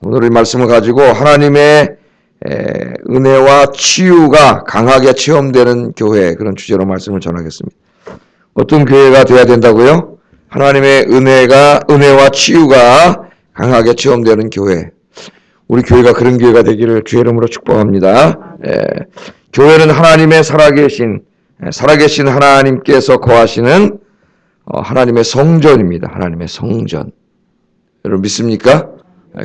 오늘 이 말씀을 가지고 하나님의 은혜와 치유가 강하게 체험되는 교회, 그런 주제로 말씀을 전하겠습니다. 어떤 교회가 되어야 된다고요? 하나님의 은혜와 치유가 강하게 체험되는 교회. 우리 교회가 그런 교회가 되기를 주의 이름으로 축복합니다. 교회는 하나님의 살아계신 하나님께서 거하시는 하나님의 성전입니다. 하나님의 성전. 여러분 믿습니까?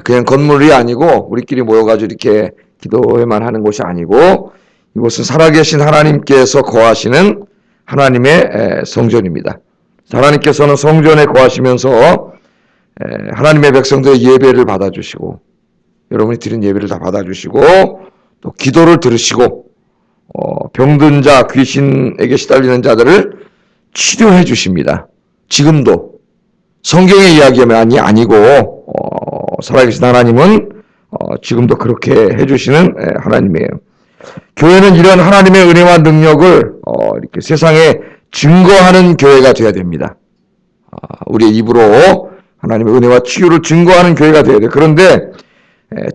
그냥 건물이 아니고 우리끼리 모여가지고 이렇게 기도회만 하는 곳이 아니고 이곳은 살아계신 하나님께서 거하시는 하나님의 성전입니다. 하나님께서는 성전에 거하시면서 하나님의 백성들의 예배를 받아주시고 여러분이 드린 예배를 다 받아주시고 또 기도를 들으시고 병든 자, 귀신에게 시달리는 자들을 치료해 주십니다. 지금도 성경의 이야기만이 아니고 살아계신 하나님은 지금도 그렇게 해주시는 하나님이에요. 교회는 이런 하나님의 은혜와 능력을 이렇게 세상에 증거하는 교회가 되어야 됩니다. 우리의 입으로 하나님의 은혜와 치유를 증거하는 교회가 되어야 돼요. 그런데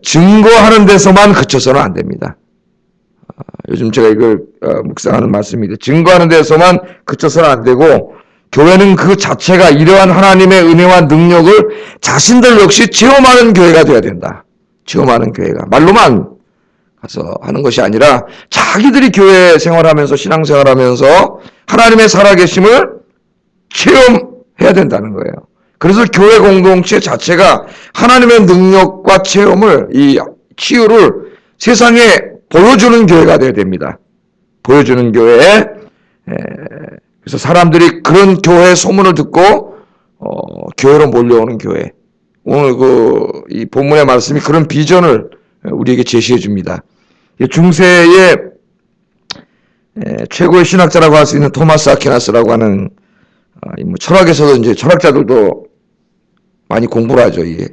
증거하는 데서만 그쳐서는 안 됩니다. 요즘 제가 이걸 묵상하는 말씀인데 증거하는 데서만 그쳐서는 안 되고 교회는 그 자체가 이러한 하나님의 은혜와 능력을 자신들 역시 체험하는 교회가 되어야 된다. 체험하는 교회가 말로만 가서 하는 것이 아니라 자기들이 교회 생활하면서 신앙생활하면서 하나님의 살아계심을 체험해야 된다는 거예요. 그래서 교회 공동체 자체가 하나님의 능력과 체험을, 이 치유를 세상에 보여주는 교회가 되어야 됩니다. 보여주는 교회. 그래서 사람들이 그런 교회 소문을 듣고 교회로 몰려오는 교회. 오늘 이 본문의 말씀이 그런 비전을 우리에게 제시해 줍니다. 중세의 최고의 신학자라고 할 수 있는 토마스 아퀴나스라고 하는 철학에서도 이제 철학자들도 많이 공부를 하죠. 이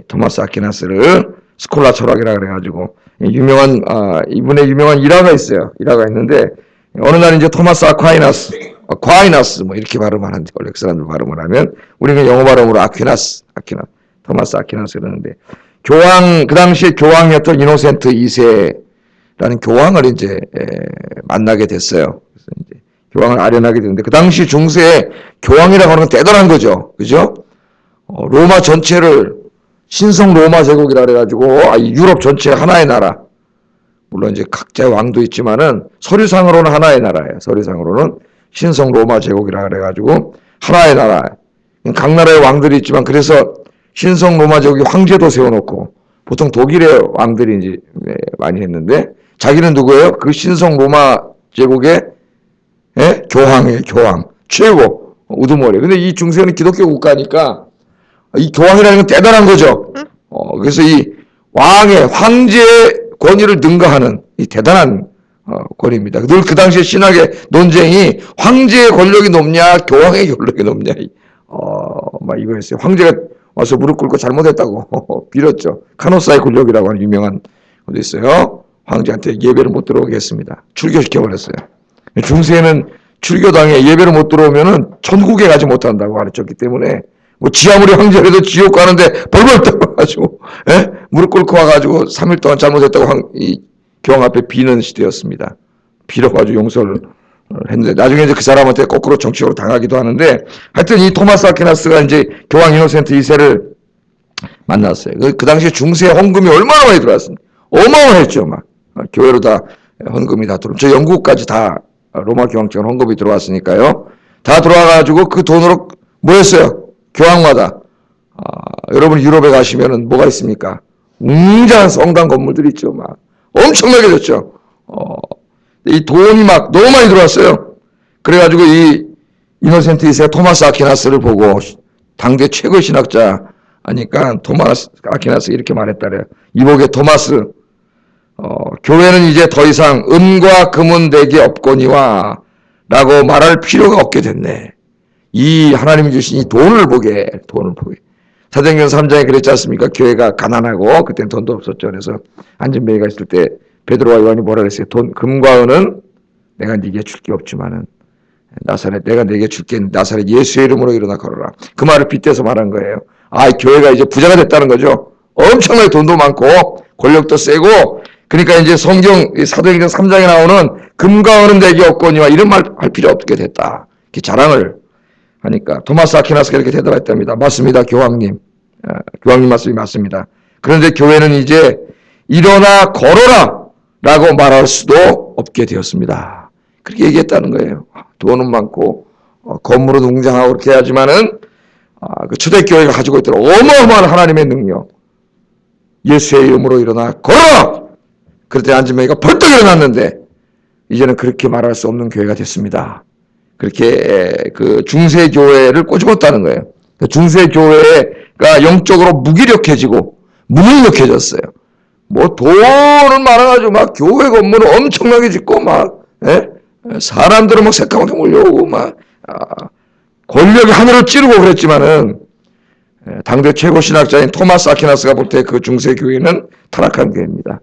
토마스 아퀴나스를 스콜라 철학이라 그래가지고 이분의 유명한 일화가 있어요. 일화가 있는데 어느 날 이제 토마스 아퀴나스 뭐 이렇게 발음하는데 원래 그 사람들 발음을 하면 우리는 영어 발음으로 토마스 아퀴나스 그러는데 그 당시에 교황이었던 이노센트 2세라는 교황을 이제 만나게 됐어요. 그래서 이제 교황을 아련하게 됐는데 그 당시 중세에 교황이라고 하는 건 대단한 거죠. 그죠? 로마 전체를 신성 로마 제국이라 그래가지고 유럽 전체 하나의 나라. 물론 이제 각자의 왕도 있지만은 서류상으로는 하나의 나라예요. 서류상으로는 신성 로마 제국이라 그래가지고 하나의 나라. 각 나라의 왕들이 있지만 그래서 신성 로마 제국이 황제도 세워놓고 보통 독일의 왕들이 이제 많이 했는데 자기는 누구예요? 그 신성 로마 제국의 교황이에요. 교황. 최고. 우두머리. 근데 이 중세는 기독교 국가니까 이 교황이라는 건 대단한 거죠. 그래서 이 황제의 권위를 능가하는 이 대단한 권위입니다. 늘 그 당시에 신학의 논쟁이 황제의 권력이 높냐, 교황의 권력이 높냐, 막 이거였어요. 황제가 와서 무릎 꿇고 잘못했다고 빌었죠. 카노사의 권력이라고 하는 유명한 것도 있어요. 황제한테 예배를 못 들어오게 했습니다. 출교시켜버렸어요. 중세에는 출교당에 예배를 못 들어오면은 천국에 가지 못한다고 가르쳤기 때문에 지 아무리 황제라도 지옥 가는데 벌벌 떨어가지고 무릎 꿇고 와가지고 3일 동안 잘못했다고 이 교황 앞에 비는 시대였습니다. 빌어가지고 용서를 했는데 나중에 이제 그 사람한테 거꾸로 정치적으로 당하기도 하는데 하여튼 이 토마스 아퀴나스가 이제 교황 이노센트 2세를 만났어요. 그 당시에 중세에 헌금이 얼마나 많이 들어왔습니까? 어마어마했죠. 막 교회로 다 헌금이 다 들어오고 저 영국까지 다 로마 교황청은 헌금이 들어왔으니까요. 다 들어와가지고 그 돈으로 뭐 했어요? 교황마다 여러분 유럽에 가시면은 뭐가 있습니까? 웅장한 성당 건물들이 있죠. 막 엄청나게 졌죠. 이 돈이 막 너무 많이 들어왔어요. 그래가지고 이 이노센트 2세 토마스 아퀴나스를 보고 당대 최고의 신학자 하니까 토마스 아퀴나스 이렇게 말했다래요. 이보게 토마스, 교회는 이제 더 이상 은과 금은 내게 없거니와 라고 말할 필요가 없게 됐네. 이 하나님이 주신 이 돈을 보게. 사도행전 3장에 그랬지 않습니까? 교회가 가난하고 그때는 돈도 없었죠. 그래서 안진뱅이가 있을 때 베드로와 요한이 뭐라 그랬어요? 금과 은은 내가 네게 줄 게 없지만은 내가 네게 줄게 나사렛 예수의 이름으로 일어나 걸어라. 그 말을 빗대서 말한 거예요. 교회가 이제 부자가 됐다는 거죠. 엄청나게 돈도 많고 권력도 세고, 그러니까 이제 성경 사도행전 3장에 나오는 금과 은은 내게 없거니와 이런 말 할 필요 없게 됐다. 이렇게 자랑을 하니까 토마스 아퀴나스가 이렇게 대답했답니다. 맞습니다, 교황님. 교황님 말씀이 맞습니다. 그런데 교회는 이제 일어나 걸어라 라고 말할 수도 없게 되었습니다. 그렇게 얘기했다는 거예요. 돈은 많고 건물은 웅장하고 그렇게 하지만은 그 초대교회가 가지고 있던 어마어마한 하나님의 능력, 예수의 이름으로 일어나 걸어라! 그때 안지명이가 벌떡 일어났는데 이제는 그렇게 말할 수 없는 교회가 됐습니다. 그렇게 그 중세교회를 꼬집었다는 거예요. 중세교회가 영적으로 무기력해지고 무능력해졌어요. 뭐 돈은 많아가지고 막 교회 건물을 엄청나게 짓고 막 사람들은 막 새까맣게 몰려오고 막 권력이 하늘을 찌르고 그랬지만은 당대 최고 신학자인 토마스 아퀴나스가 볼 때 그 중세교회는 타락한 교회입니다.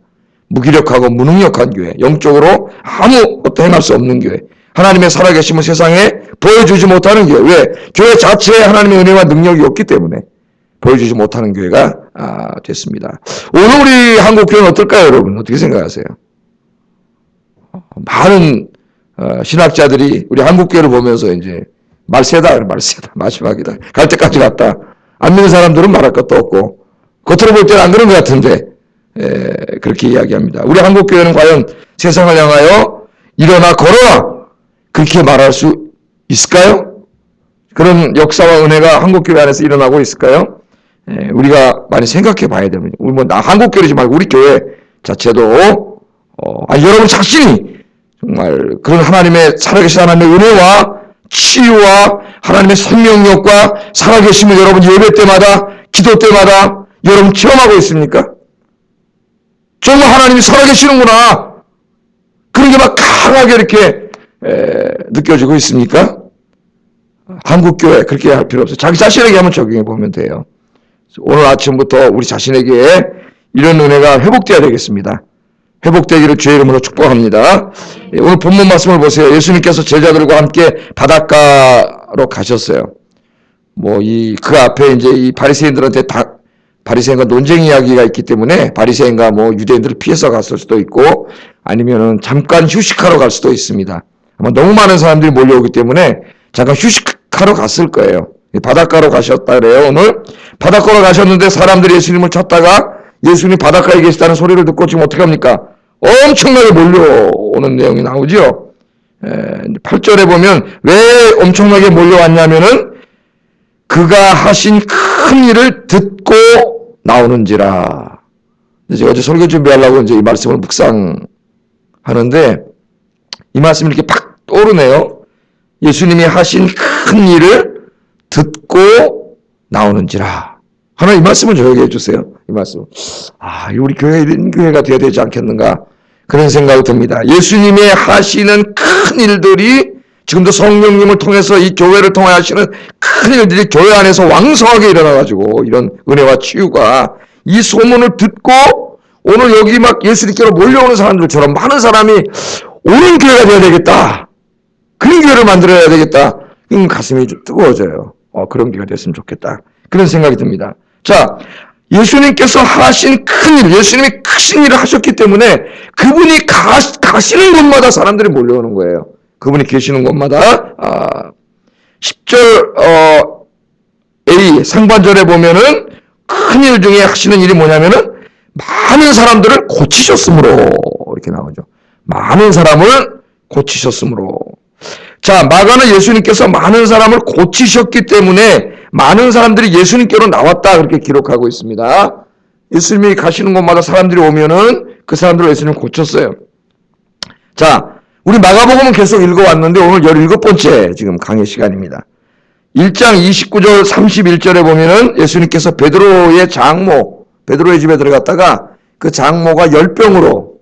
무기력하고 무능력한 교회, 영적으로 아무것도 행할 수 없는 교회, 하나님의 살아계심을 세상에 보여주지 못하는 교회. 왜? 교회 자체에 하나님의 은혜와 능력이 없기 때문에 보여주지 못하는 교회가 됐습니다. 오늘 우리 한국교회는 어떨까요, 여러분? 어떻게 생각하세요? 많은 신학자들이 우리 한국교회를 보면서 이제 말세다, 마지막이다. 갈 때까지 갔다. 안 믿는 사람들은 말할 것도 없고 겉으로 볼 때는 안 그런 것 같은데 그렇게 이야기합니다. 우리 한국교회는 과연 세상을 향하여 일어나 걸어라 그렇게 말할 수 있을까요? 그런 역사와 은혜가 한국교회 안에서 일어나고 있을까요? 우리가 많이 생각해 봐야 됩니다. 우리 한국교회지 말고 우리 교회 자체도 여러분 자신이 정말 그런 하나님의 살아계신 하나님의 은혜와 치유와 하나님의 생명력과 살아계심을 여러분 예배 때마다 기도 때마다 여러분 체험하고 있습니까? 정말 하나님이 살아계시는구나. 그런 게 막 강하게 이렇게 느껴지고 있습니까? 한국교회 그렇게 할 필요 없어요. 자기 자신에게 한번 적용해 보면 돼요. 오늘 아침부터 우리 자신에게 이런 은혜가 회복되어야 되겠습니다. 회복되기를 주의 이름으로 축복합니다. 오늘 본문 말씀을 보세요. 예수님께서 제자들과 함께 바닷가로 가셨어요. 그 앞에 이제 이 바리새인들한테 바리새인과 논쟁 이야기가 있기 때문에 바리새인과 유대인들을 피해서 갔을 수도 있고 아니면은 잠깐 휴식하러 갈 수도 있습니다. 아마 너무 많은 사람들이 몰려오기 때문에 잠깐 휴식하러 갔을 거예요. 바닷가로 가셨다 그래요. 오늘 바닷가로 가셨는데 사람들이 예수님을 찾다가 예수님 바닷가에 계시다는 소리를 듣고 지금 어떻게 합니까? 엄청나게 몰려오는 내용이 나오죠. 8절에 보면 왜 엄청나게 몰려왔냐면은 그가 하신 큰 일을 듣고 나오는지라. 이제 어제 설교 준비하려고 이제 이 말씀을 묵상하는데 이 말씀이 이렇게 팍 떠오르네요. 예수님이 하신 큰 일을 듣고 나오는지라. 하나님 이 말씀을 저에게 해주세요. 이 말씀. 우리 교회에 있는 교회가 되어야 되지 않겠는가. 그런 생각이 듭니다. 예수님의 하시는 큰 일들이 지금도 성령님을 통해서 이 교회를 통해 하시는 큰 일들이 교회 안에서 왕성하게 일어나가지고 이런 은혜와 치유가 이 소문을 듣고 오늘 여기 막 예수님께로 몰려오는 사람들처럼 많은 사람이 오는 교회가 되어야 되겠다. 그런 교회를 만들어야 되겠다. 가슴이 좀 뜨거워져요. 그런 교회가 됐으면 좋겠다. 그런 생각이 듭니다. 자, 예수님께서 하신 큰 일, 예수님이 크신 일을 하셨기 때문에 그분이 가시는 곳마다 사람들이 몰려오는 거예요. 그분이 계시는 곳마다 10절 A 상반절에 보면은 큰 일 중에 하시는 일이 뭐냐면은 많은 사람들을 고치셨으므로 이렇게 나오죠. 많은 사람을 고치셨으므로. 자, 마가는 예수님께서 많은 사람을 고치셨기 때문에 많은 사람들이 예수님께로 나왔다 그렇게 기록하고 있습니다. 예수님이 가시는 곳마다 사람들이 오면은 그 사람들을 예수님 고쳤어요. 자, 우리 마가복음은 계속 읽어왔는데 오늘 17번째 지금 강의 시간입니다. 1장 29절 31절에 보면은 예수님께서 베드로의 집에 들어갔다가 그 장모가 열병으로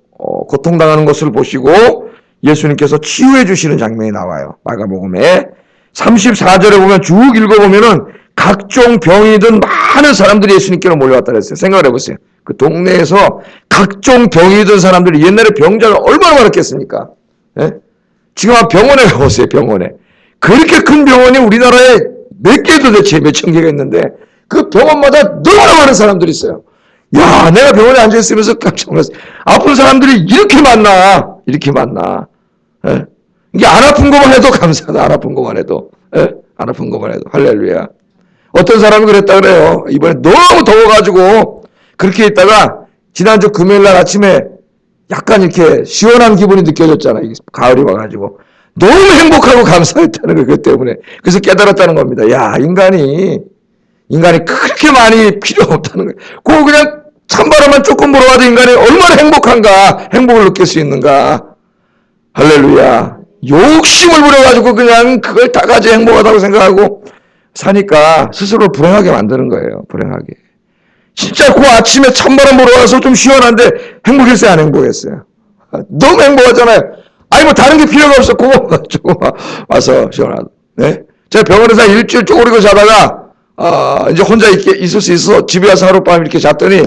고통당하는 것을 보시고 예수님께서 치유해 주시는 장면이 나와요. 마가복음에 34절에 보면 쭉 읽어보면은 각종 병이든 많은 사람들이 예수님께로 몰려왔다 그랬어요. 생각을 해보세요. 그 동네에서 각종 병이든 사람들이 옛날에 병자가 얼마나 많았겠습니까? 예? 지금 병원에 가보세요. 병원에. 그렇게 큰 병원이 우리나라에 몇 개도 대체 몇천 개가 있는데 그 병원마다 너무나 많은 사람들이 있어요. 야, 내가 병원에 앉아있으면서 깜짝 놀랐어요. 아픈 사람들이 이렇게 많나. 이렇게 많나. 예? 이게 안 아픈 것만 해도 감사하다. 안 아픈 것만 해도. 예? 안 아픈 것만 해도. 할렐루야. 어떤 사람이 그랬다 그래요. 이번에 너무 더워가지고 그렇게 있다가 지난주 금요일날 아침에 약간 이렇게 시원한 기분이 느껴졌잖아요. 가을이 와가지고. 너무 행복하고 감사했다는 거, 그것 때문에. 그래서 깨달았다는 겁니다. 야, 인간이 그렇게 많이 필요 없다는 거예요. 그거 그냥 찬바람만 조금 불어와도 인간이 얼마나 행복한가, 행복을 느낄 수 있는가. 할렐루야. 욕심을 부려가지고 그냥 그걸 다 가지 행복하다고 생각하고 사니까 스스로 불행하게 만드는 거예요. 불행하게. 진짜 그 아침에 찬바람 불어와서 좀 시원한데 행복했어요, 안 행복했어요? 너무 행복하잖아요. 아니 뭐 다른 게 필요가 없어. 그거 가지고 와서 시원하다. 네? 제가 병원에서 일주일 쪼그리고 자다가 이제 혼자 있을 수 있어서 집에 와서 하룻밤 이렇게 잤더니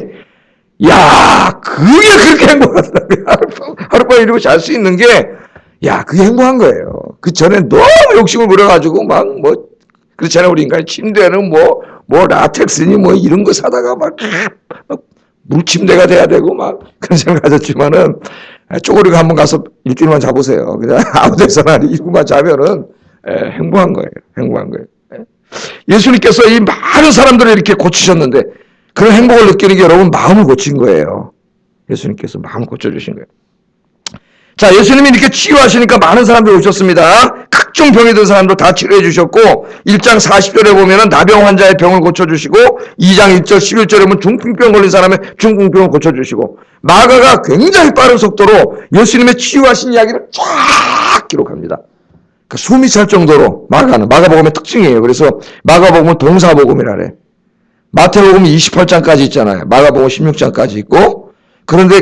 야, 그게 그렇게 행복하더라고요. 하룻밤 이러고 잘 수 있는 게 야, 그게 행복한 거예요. 그 전에 너무 욕심을 부려가지고 막 그렇잖아요. 우리 인간이 침대는 뭐 라텍스니 뭐 이런 거 사다가 막 물침대가 돼야 되고 막 그런 생각 가졌지만은 쪼그리고 한번 가서 일주일만 자보세요. 그냥 아무 데서나 이루만 자면은 행복한 거예요. 행복한 거예요. 예수님께서 이 많은 사람들을 이렇게 고치셨는데 그런 행복을 느끼는 게 여러분 마음을 고친 거예요. 예수님께서 마음을 고쳐주신 거예요. 자, 예수님이 이렇게 치유하시니까 많은 사람들이 오셨습니다. 각종 병이 든 사람도 다 치료해 주셨고 1장 40절에 보면은 나병 환자의 병을 고쳐주시고 2장 1절 11절에 보면 중풍병 걸린 사람의 중풍병을 고쳐주시고 마가가 굉장히 빠른 속도로 예수님의 치유하신 이야기를 쫙 기록합니다. 그러니까 숨이 찰 정도로 마가복음의 특징이에요. 그래서 마가복음은 동사복음이라 그래. 마태복음 28장까지 있잖아요. 마가복음 16장까지 있고 그런데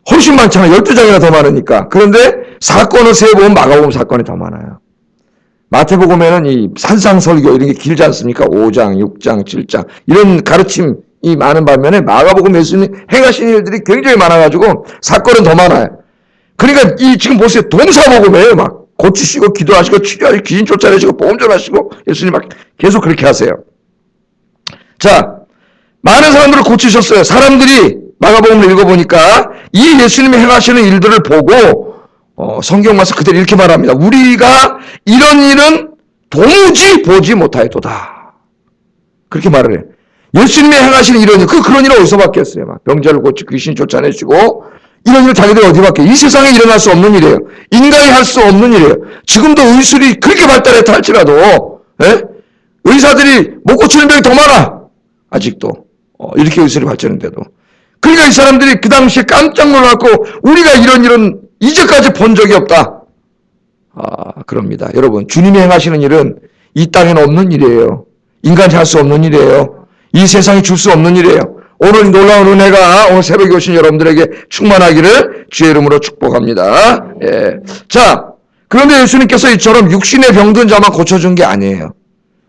훨씬 많잖아요. 12장이나 더 많으니까. 그런데 사건을 세어보면 마가복음 사건이 더 많아요. 마태복음에는 이 산상설교 이런 게 길지 않습니까? 5장, 6장, 7장 이런 가르침이 많은 반면에 마가복음 예수님 행하신 일들이 굉장히 많아가지고 사건은 더 많아요. 그러니까 지금 보세요. 동사복음이에요. 막 고치시고 기도하시고 치료하시고 귀신 쫓아내시고 보험 전하시고 예수님 막 계속 그렇게 하세요. 자, 많은 사람들을 고치셨어요. 사람들이 마가복음을 읽어보니까 이 예수님이 행하시는 일들을 보고 성경 말씀 그대로 이렇게 말합니다. 우리가 이런 일은 도무지 보지 못하였도다. 그렇게 말을 해요. 예수님이 행하시는 이런 일, 그런 일은 어디서 받겠어요? 막 병자를 고치고 귀신 쫓아내시고 이런 일 자기들 어디 받게? 이 세상에 일어날 수 없는 일이에요. 인간이 할 수 없는 일이에요. 지금도 의술이 그렇게 발달했다 할지라도 의사들이 못 고치는 병이 더 많아. 아직도 이렇게 의술이 발전했는데도. 그러니까 이 사람들이 그 당시에 깜짝 놀랐고 우리가 이런 일은 이제까지 본 적이 없다. 그럽니다. 여러분, 주님이 행하시는 일은 이 땅에는 없는 일이에요. 인간이 할 수 없는 일이에요. 이 세상이 줄 수 없는 일이에요. 오늘 놀라운 은혜가 오늘 새벽에 오신 여러분들에게 충만하기를 주의 이름으로 축복합니다. 예. 자, 그런데 예수님께서 이처럼 육신의 병든 자만 고쳐준 게 아니에요.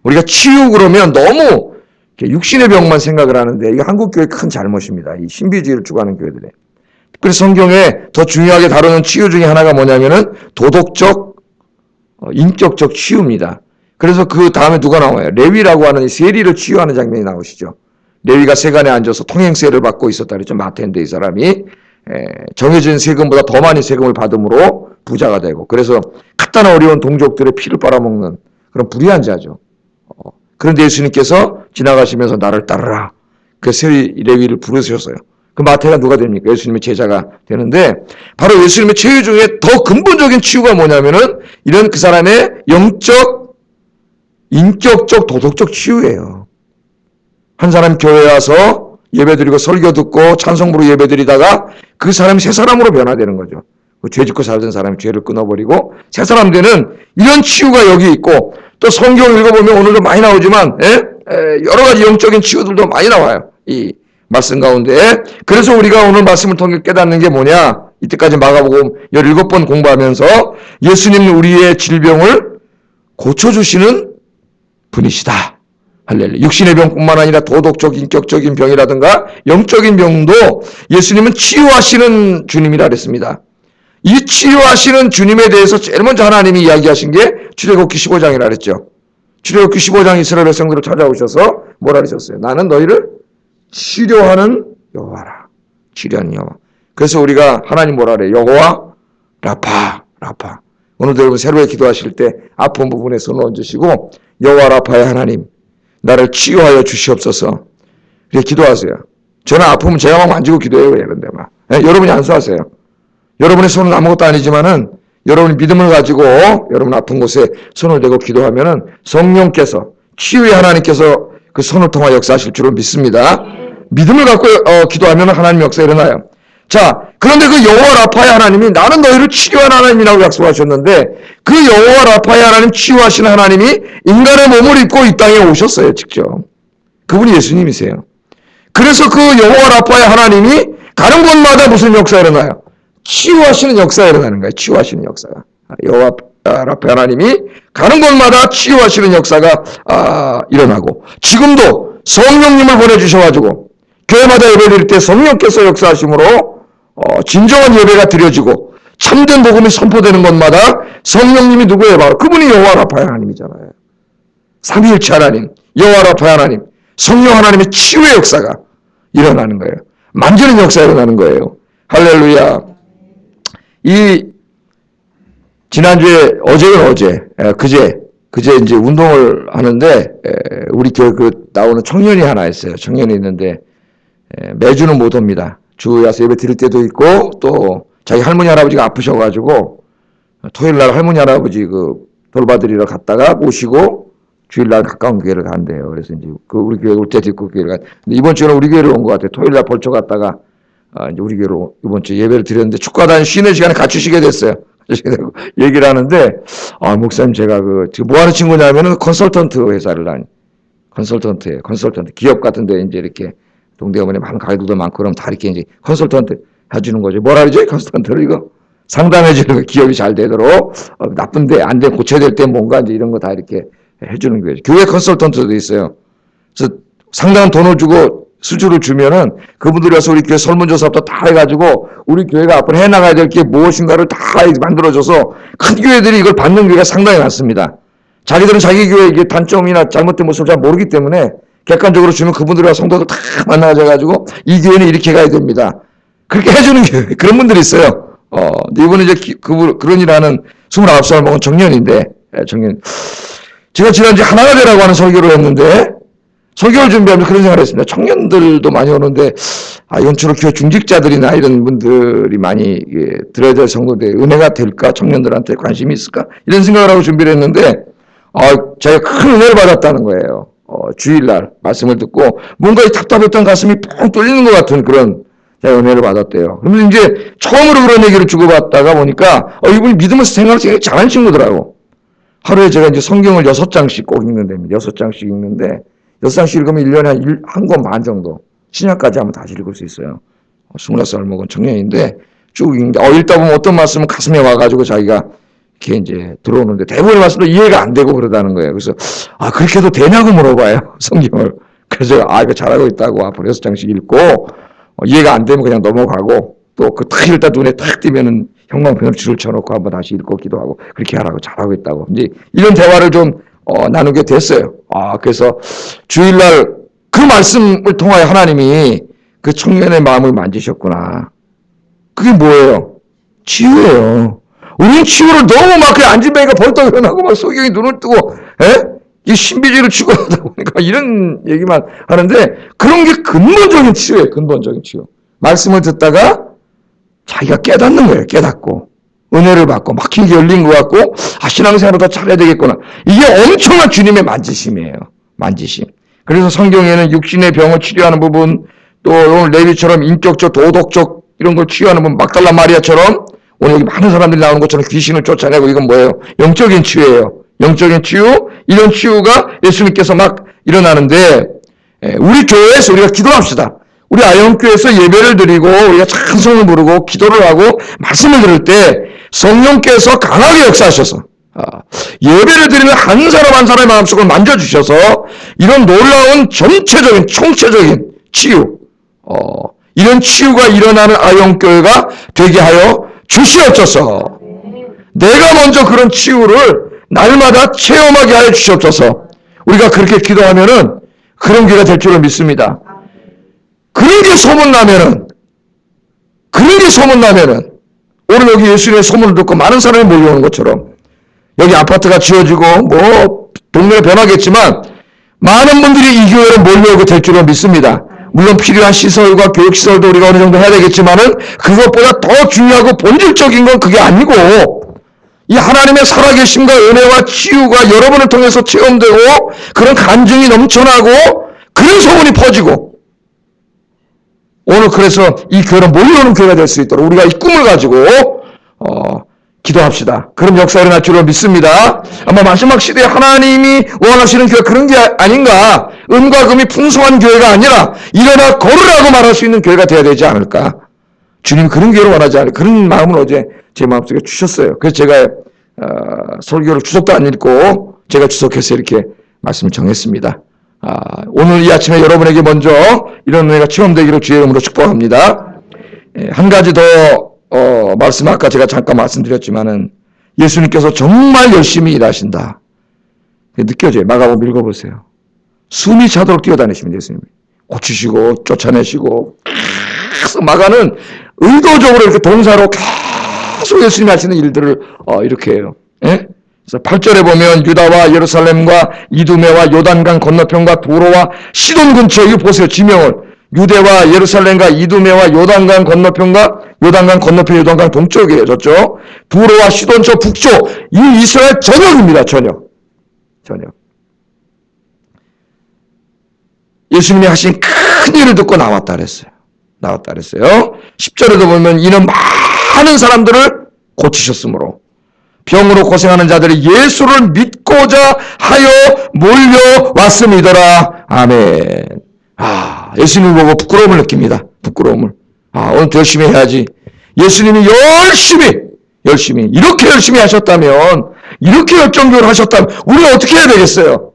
우리가 치유 그러면 너무 육신의 병만 생각을 하는데 이게 한국교회의 큰 잘못입니다. 이 신비주의를 추구하는 교회들이. 특별히 성경에 더 중요하게 다루는 치유 중에 하나가 뭐냐면은 도덕적, 인격적 치유입니다. 그래서 그 다음에 누가 나와요? 레위라고 하는 이 세리를 치유하는 장면이 나오시죠. 레위가 세간에 앉아서 통행세를 받고 있었다 그랬죠. 마태인데 이 사람이 정해진 세금보다 더 많이 세금을 받음으로 부자가 되고 그래서 갖다나 어려운 동족들의 피를 빨아먹는 그런 불의한 자죠. 그런데 예수님께서 지나가시면서 나를 따르라. 그 세리 레위를 부르셨어요. 그 마태가 누가 됩니까? 예수님의 제자가 되는데 바로 예수님의 치유 중에 더 근본적인 치유가 뭐냐면은 이런 그 사람의 영적, 인격적, 도덕적 치유예요. 한 사람 교회에 와서 예배드리고 설교 듣고 찬송 부르고 예배드리다가 그 사람이 새 사람으로 변화되는 거죠. 그 죄 짓고 살던 사람이 죄를 끊어버리고 새 사람 되는 이런 치유가 여기 있고 또 성경 읽어보면 오늘도 많이 나오지만 여러 가지 영적인 치유들도 많이 나와요. 이 말씀 가운데. 그래서 우리가 오늘 말씀을 통해 깨닫는 게 뭐냐. 이때까지 마가복음 17번 공부하면서 예수님은 우리의 질병을 고쳐주시는 분이시다. 할렐루야. 육신의 병뿐만 아니라 도덕적, 인격적인 병이라든가 영적인 병도 예수님은 치유하시는 주님이라 그랬습니다. 이 치유하시는 주님에 대해서 제일 먼저 하나님이 이야기하신 게 출애굽기 15장이라 그랬죠. 출애굽기 15장 이스라엘 백성들을 찾아오셔서 뭐라 그러셨어요? 나는 너희를 치료하는 여호와라. 치료하는 여호와. 그래서 우리가 하나님 뭐라 그래? 여호와 라파. 오늘도 여러분 새로이 기도하실 때 아픈 부분에 손을 얹으시고 여호와 라파의 하나님 나를 치유하여 주시옵소서. 이렇게 기도하세요. 저는 아프면 제가 막 만지고 기도해요. 그런데 막. 여러분이 안수하세요. 여러분의 손은 아무것도 아니지만은 여러분이 믿음을 가지고 여러분 아픈 곳에 손을 대고 기도하면은 성령께서 치유의 하나님께서 그 손을 통하 역사하실 줄을 믿습니다. 믿음을 갖고 기도하면 하나님의 역사 일어나요. 자, 그런데 그 여호와 라파의 하나님이 나는 너희를 치유하는 하나님이라고 약속하셨는데 그 여호와 라파의 하나님 치유하시는 하나님이 인간의 몸을 입고 이 땅에 오셨어요. 직접. 그분이 예수님이세요. 그래서 그 여호와 라파의 하나님이 가는 곳마다 무슨 역사가 일어나요? 치유하시는 역사가 일어나는 거예요. 치유하시는 역사가. 여호와 라파의 하나님이 가는 곳마다 치유하시는 역사가 일어나고 지금도 성령님을 보내주셔가지고 교회마다 예배 드릴 때 성령께서 역사하심으로 진정한 예배가 드려지고 참된 복음이 선포되는 곳마다 성령님이 누구예요? 바로 그분이 여호와 라파의 하나님이잖아요. 삼위일체 하나님, 여호와 라파의 하나님, 성령 하나님의 치유의 역사가 일어나는 거예요. 만지는 역사가 일어나는 거예요. 할렐루야. 지난주에, 그제 이제 운동을 하는데, 우리 교회 나오는 청년이 하나 있어요. 청년이 있는데, 매주는 못 옵니다. 주에 와서 예배 드릴 때도 있고, 또, 자기 할머니, 할아버지가 아프셔가지고, 토요일날 할머니, 할아버지 돌봐드리러 갔다가 모시고, 주일날 가까운 교회를 간대요. 그래서 이제 우리 교회 올 때도 있고 교회를 간. 근데 이번 주에는 우리 교회로 온 것 같아요. 토요일날 벌초 갔다가 이제 우리 교회로 이번 주에 예배를 드렸는데 축구하다니 쉬는 시간에 같이 쉬게 됐어요. 얘기를 하는데 목사님 제가 지금 뭐 하는 친구냐면은 컨설턴트 회사를 컨설턴트예요. 컨설턴트 기업 같은데 이제 이렇게 동대문에 많은 가게들도 많고 그럼 다 이렇게 이제 컨설턴트 해주는 거죠. 뭐라 그러죠? 컨설턴트를 이거 상담해주는 거 기업이 잘 되도록 나쁜데 안 돼 고쳐야 될 때 뭔가 이제 이런 거 다 이렇게 해주는 거예요. 교회 컨설턴트도 있어요. 그래서 상당한 돈을 주고 수주를 주면은 그분들이 와서 우리 교회 설문조사부터 다 해가지고 우리 교회가 앞으로 해나가야 될 게 무엇인가를 다 만들어줘서 큰 교회들이 이걸 받는 교회가 상당히 많습니다. 자기들은 자기 교회 이게 단점이나 잘못된 모습을 잘 모르기 때문에 객관적으로 주면 그분들과 성도들 다 만나가지고 이 교회는 이렇게 가야 됩니다. 그렇게 해주는 교회 그런 분들이 있어요. 근데 이번에 이제 그런 일 하는 29살 먹은 청년인데 청년. 제가 지난주에 하나가 되라고 하는 설교를 했는데 설교를 준비하면서 그런 생각을 했습니다. 청년들도 많이 오는데 이건 주로 교회 중직자들이나 이런 분들이 많이 들어야 될 성도인데 은혜가 될까? 청년들한테 관심이 있을까? 이런 생각을 하고 준비를 했는데 제가 큰 은혜를 받았다는 거예요. 주일날 말씀을 듣고 뭔가 이 답답했던 가슴이 뻥 뚫리는 것 같은 그런 제가 은혜를 받았대요. 그러면서 이제 처음으로 그런 얘기를 주고받다가 보니까 이분이 믿으면서 생각을 되게 잘하는 친구더라고. 하루에 제가 이제 성경을 6장씩 꼭 읽는답니다. 6장씩 읽는데 6장씩 읽으면 1년에 한 권 반 정도. 신약까지 하면 다시 읽을 수 있어요. 26살 먹은 청년인데 쭉 읽는데 읽다 보면 어떤 말씀은 가슴에 와가지고 자기가 이렇게 이제 들어오는데 대부분의 말씀도 이해가 안 되고 그러다는 거예요. 그래서 그렇게 해도 되냐고 물어봐요. 성경을. 그래서 이거 잘하고 있다고 앞으로 6장씩 읽고 이해가 안 되면 그냥 넘어가고 또 탁 읽다 눈에 탁 띄면은 형광펜을 줄을 쳐놓고 한번 다시 읽고 기도하고 그렇게 하라고 잘하고 있다고. 이제 이런 대화를 좀 나누게 됐어요. 그래서 주일날 그 말씀을 통하여 하나님이 그 청년의 마음을 만지셨구나. 그게 뭐예요? 치유예요. 우리는 치유를 너무 막 그냥 안진뱅이가 벌떡 일어나고 막 소경이 눈을 뜨고 이 신비주의를 추구하다 보니까 이런 얘기만 하는데 그런 게 근본적인 치유예요. 근본적인 치유. 말씀을 듣다가 자기가 깨닫는 거예요. 깨닫고 은혜를 받고 막히게 열린 것 같고 신앙생활을 더 잘해야 되겠구나. 이게 엄청난 주님의 만지심이에요. 만지심. 그래서 성경에는 육신의 병을 치료하는 부분 또 오늘 레위처럼 인격적 도덕적 이런 걸 치유하는 부분 막달라 마리아처럼 오늘 여기 많은 사람들이 나오는 것처럼 귀신을 쫓아내고 이건 뭐예요? 영적인 치유예요. 영적인 치유. 이런 치유가 예수님께서 막 일어나는데 우리 교회에서 우리가 기도합시다. 우리 아영교회에서 예배를 드리고 우리가 찬송을 부르고 기도를 하고 말씀을 들을 때 성령께서 강하게 역사하셔서 예배를 드리는 한 사람 한 사람의 마음속을 만져주셔서 이런 놀라운 전체적인 총체적인 치유 이런 치유가 일어나는 아영교회가 되게 하여 주시옵소서. 내가 먼저 그런 치유를 날마다 체험하게 하여 주시옵소서. 우리가 그렇게 기도하면은 그런 교회가 될 줄을 믿습니다. 그런 게 소문나면은 오늘 여기 예수님의 소문을 듣고 많은 사람이 몰려오는 것처럼 여기 아파트가 지어지고 뭐 동네가 변하겠지만 많은 분들이 이 교회로 몰려오게 될 줄로 믿습니다. 물론 필요한 시설과 교육시설도 우리가 어느 정도 해야 되겠지만은 그것보다 더 중요하고 본질적인 건 그게 아니고 이 하나님의 살아계심과 은혜와 치유가 여러분을 통해서 체험되고 그런 간증이 넘쳐나고 그런 소문이 퍼지고 오늘 그래서 이 교회로 몰려오는 교회가 될 수 있도록 우리가 이 꿈을 가지고 기도합시다. 그런 역사가 일어날 줄로 믿습니다. 아마 마지막 시대에 하나님이 원하시는 교회가 그런 게 아닌가. 은과 금이 풍성한 교회가 아니라 일어나 걸으라고 말할 수 있는 교회가 되어야 되지 않을까. 주님 그런 교회를 원하지 않을까. 그런 마음을 어제 제 마음속에 주셨어요. 그래서 제가 설교를 주석도 안 읽고 제가 주석해서 이렇게 말씀을 정했습니다. 오늘 이 아침에 여러분에게 먼저 이런 은혜가 체험되기를 주의 이름으로 축복합니다. 한 가지 더 말씀 아까 제가 잠깐 말씀드렸지만은 예수님께서 정말 열심히 일하신다. 느껴져요. 마가복음 읽어보세요. 숨이 차도록 뛰어다니십니다. 예수님이. 고치시고 쫓아내시고 계속 마가는 의도적으로 이렇게 동사로 계속 예수님이 하시는 일들을 이렇게 해요. 예? 그래서 8절에 보면 유다와 예루살렘과 이두메와 요단강 건너편과 도로와 시돈 근처 이거 보세요. 지명을 유대와 예루살렘과 이두메와 요단강 건너편과 요단강 동쪽이에요. 저쪽 도로와 시돈 저 북쪽 이 이스라엘 전역입니다. 전역. 예수님이 하신 큰 일을 듣고 나왔다 그랬어요. 10절에도 보면 이는 많은 사람들을 고치셨으므로 병으로 고생하는 자들이 예수를 믿고자 하여 몰려왔음이더라. 아멘. 예수님을 보고 부끄러움을 느낍니다. 부끄러움을. 오늘도 열심히 해야지. 예수님이 열심히 이렇게 열심히 하셨다면 이렇게 열정적으로 하셨다면 우리가 어떻게 해야 되겠어요?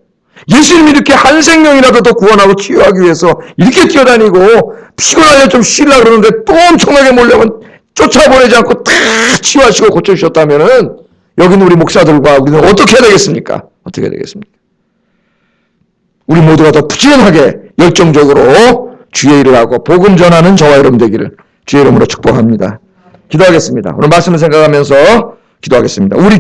예수님이 이렇게 한 생명이라도 더 구원하고 치유하기 위해서 이렇게 뛰어다니고 피곤하면 좀 쉬려고 그러는데 또 엄청나게 몰려면 쫓아보내지 않고 다 치유하시고 고쳐주셨다면은 여기는 우리 목사들과 우리는 어떻게 해야 되겠습니까? 우리 모두가 더 부지런하게 열정적으로 주의 일을 하고 복음 전하는 저와 여러분 되기를 주의 이름으로 축복합니다. 기도하겠습니다. 오늘 말씀을 생각하면서 기도하겠습니다. 우리